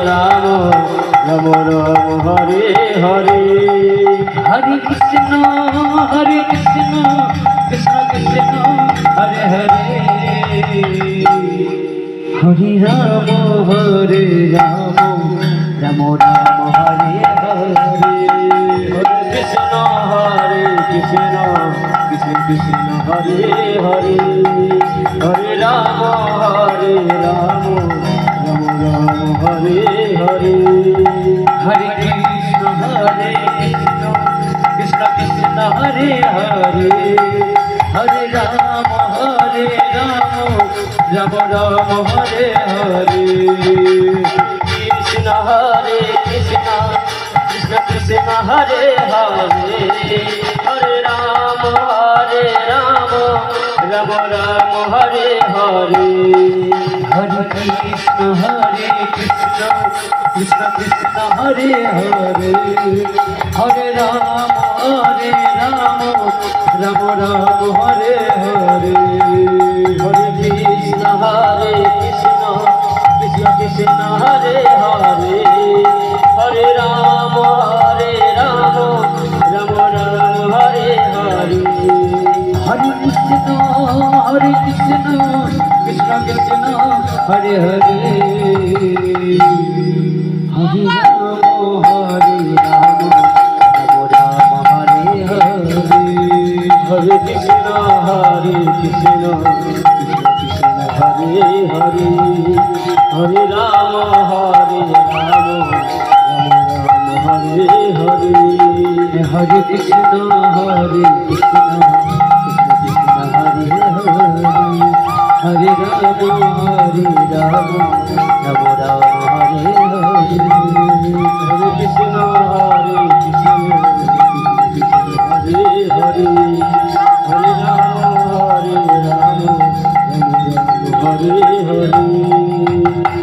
Ram Ram Ram Hare Hare Hare Krishna Krishna Krishna Hare Hare Hare Ram Ram Ram Hare Hare Hare Krishna Krishna Krishna Hare Hare Hare Ram Ram Ram Hare Hare Hare Krishna Krishna Krishna Hare Hare Hare Ram Ram Ram Hare Hare Krishna Krishna Krishna Krishna Hare Hare Hare Ram Ram Ram Hare Hare Hare Krishna Krishna Krishna Krishna Hare Hare Hare Ram Ram Ram Hare Hare Hare Krishna Krishna Krishna Krishna Hare Hare Hare Ram Ram Ram Hare Hare Hare Krishna Krishna Krishna Hare Hare Hare Ram Ram Ram Hare Hare Hare Krishna Krishna Krishna Hare Hare Hare Ram Ram Hare Hare Hare Krishna Krishna Hare Hare Ram Ram Ram Hare Hare Hare Krishna Krishna Hare Hare Hare Ram Ram Hare Hare